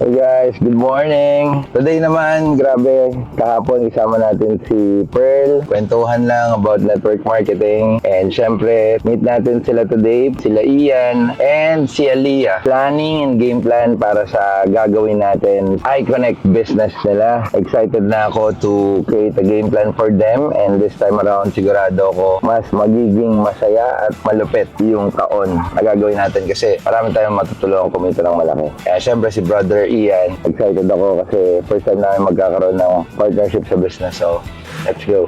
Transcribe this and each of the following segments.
Hey guys, good morning! Today naman, grabe, kahapon isama natin si Pearl. Kwentuhan lang about network marketing. And syempre, meet natin sila today, sila Ian, and si Aliyah. Planning and game plan para sa gagawin natin iConnect business nila. Excited na ako to create a game plan for them. And this time around, sigurado ko mas magiging masaya at malupit yung taon na gagawin natin kasi marami tayong matutulungan kumita ng malaki. Kaya syempre si brother Ian, excited ako kasi first time namin magkakaroon ng partnership sa business. So, let's go!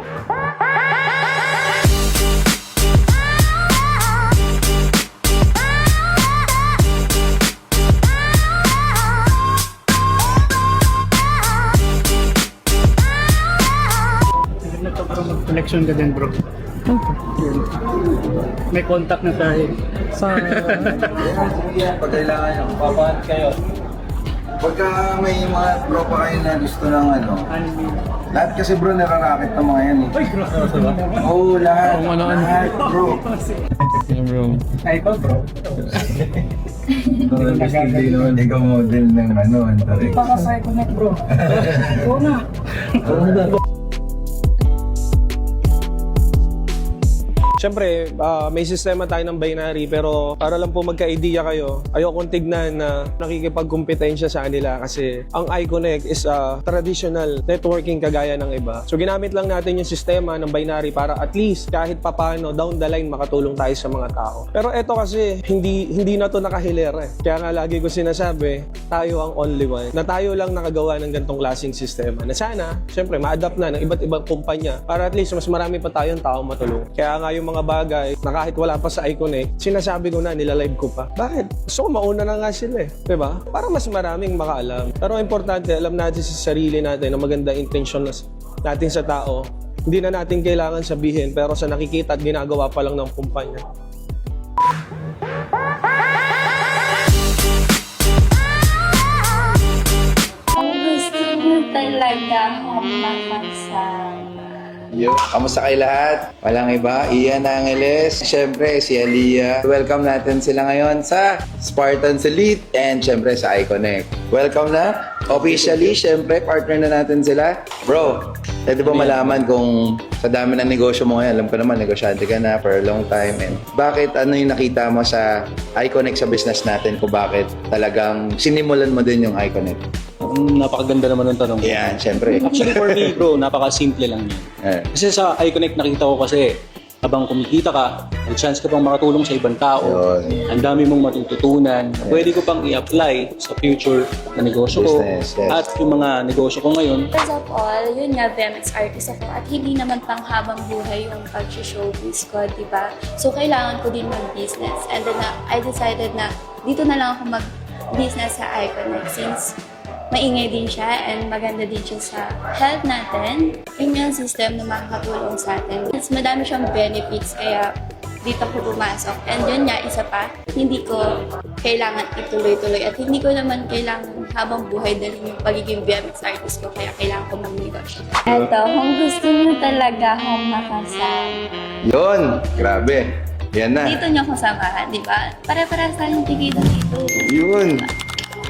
Nagkakaroon mag-connection ka din, bro. Yun. May contact na tayo. Sa Pag kailangan nyo, papahan kayo. Pagka may mga tropa kayo na gusto ng ano, lahat kasi bro nararakit ng mga yan eh. Uy, gross ba? Oo, lahat. Oo, ano. Lahat bro. yeah, bro. Ay, ikaw, bro. Hindi naman ikaw model ng ano, antarik. Baka sa connect, bro. Oo na. Siyempre, may sistema tayo ng binary pero para lang po magka-idea kayo, ayokong tignan na nakikipagkumpetensya sa kanila kasi ang iConnect is a traditional networking kagaya ng iba. So ginamit lang natin yung sistema ng binary para at least kahit papano down the line makatulong tayo sa mga tao. Pero eto kasi hindi na to nakahiler eh. Kaya nga lagi ko sinasabi, tayo ang only one. Na tayo lang nakagawa ng ganitong klaseng sistema. Na sana, siyempre, ma-adapt na ng iba't ibang kumpanya para at least mas marami pa tayong tao matulong. Kaya nga yung mga bagay na kahit wala pa sa iConnect, sinasabi ko na, nilalive ko pa. Bakit? So, mauna na nga sila eh. Diba? Para mas maraming makaalam. Pero importante, alam natin sa sarili natin na magandang intention natin sa tao. Hindi na natin kailangan sabihin, pero sa nakikita at ginagawa pa lang ng kumpanya. Ang gusto mo talaga makasama. Yo, kamusta kayo lahat? Walang iba, Ian Angeles. Siyempre, si Aliyah. Welcome natin sila ngayon sa Spartans Elite and siyempre sa iConnect. Welcome na. Officially, siyempre, partner na natin sila. Bro, pwede ba malaman kung sa dami ng negosyo mo ngayon, alam ko naman, negosyante ka na for a long time. And bakit ano yung nakita mo sa iConnect sa business natin kung bakit talagang sinimulan mo din yung iConnect? Napakaganda naman ng tanong. Yan, siyempre. Actually for me bro, napaka-simple lang yan. Eh. Kasi sa iConnect nakita ko kasi habang kumikita ka, may chance ka pang makatulong sa ibang tao. Yun. Ang dami mong matututunan. Pwede ko pang i-apply sa future na negosyo ko. Business, yes. At yung mga negosyo ko ngayon, First of all, yun nga, VMX artist ako at hindi naman pang habang buhay yung pag-showbiz ko, di ba? So, kailangan ko din mag-business. And then, I decided na dito na lang ako mag-business sa iConnect since maingay din siya and maganda din siya sa health natin. Yun yung system na makakatulong sa atin. Mas madami siyang benefits kaya dito ko pumasok. And yun nga, isa pa, hindi ko kailangan ituloy-tuloy at hindi ko naman kailangan habang buhay dahil yung pagiging BMX artist ko kaya kailangan ko mag-negosyo. Eto, kung gusto mo talaga akong makasama. Yun, grabe. Yan na. Dito niyo ako samahan, di ba? Pare-parehas tayong tigita dito. Yun.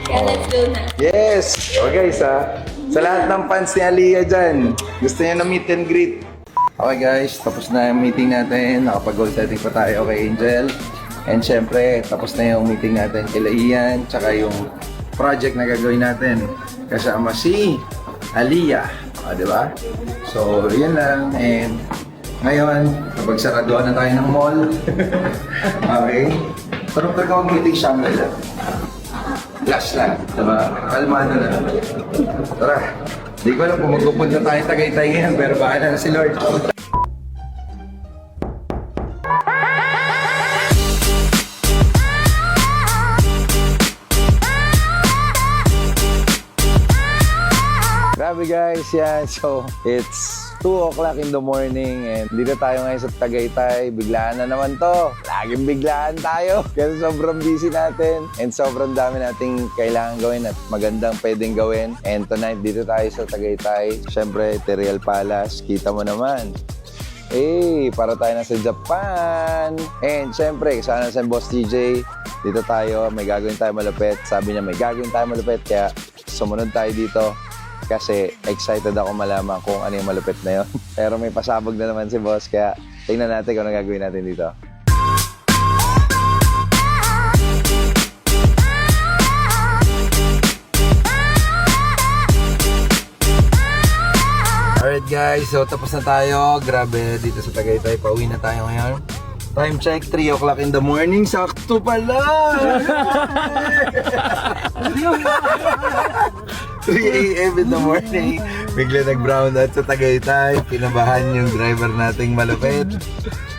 Kaya let's go na. Yes! O guys sa lahat ng fans ni Aliyah dyan, gusto niya na meet and greet. Okay guys, tapos na yung meeting natin. Nakapag-goal setting pa tayo kay Angel. And syempre, tapos na yung meeting natin kila Ian, tsaka yung project na gagawin natin. Kasama si Aliyah. O, diba? So, yun lang. And ngayon, kapag saraduhan na tayo ng mall. Okay? Pero pagka mag-meeting Shangri-La. Last lang, diba? Kalmado na. Tara, di ko alam kung magpupunta tayo Tagaytay ngayon, pero bahala na si Lord. Grabe guys, yan. So, it's 2 o'clock in the morning and dito tayo ngayon sa Tagaytay. Biglaan na naman to. Laging biglaan tayo. Kasi sobrang busy natin and sobrang dami nating kailangan gawin at magandang pwedeng gawin. And tonight, dito tayo sa Tagaytay. Siyempre, Teriel Palace. Kita mo naman. Para tayo na sa Japan. And syempre, kasama sa Boss DJ. Dito tayo, may gagawin tayo malupit. Sabi niya, may gagawin tayo malupit. Kaya sumunod tayo dito kasi excited ako malaman kung ano yung malupit na yun. Pero may pasabog na naman si boss, kaya tingnan natin kung ano gagawin natin dito. Alright guys, so tapos na tayo. Grabe, dito sa Tagaytay, pauwi na tayo ngayon. Time check, 3 o'clock in the morning. Sakto pala! 3 a.m. in the morning. Bigla nag-brown out sa Tagaytay. Kinabahan yung driver nating malupit.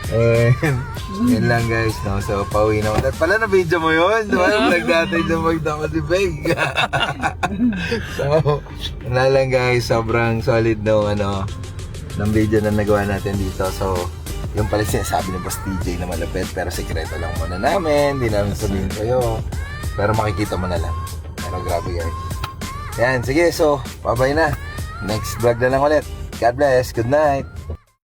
And yun lang guys, no? So pauwi na ulit. Pala na video mo yun, diba? Nag-datay na magdako si Beg. So, wala lang guys, sobrang solid no, ng video na nagawa natin dito. So, yung pala sinasabi ni Boss TJ na malapit, pero sekreto lang muna namin, hindi namin sabihin sa'yo. Pero makikita mo na lang. Pero grabe guys. Yan, sige, so, bye-bye na. Next vlog na lang ulit. God bless, good night.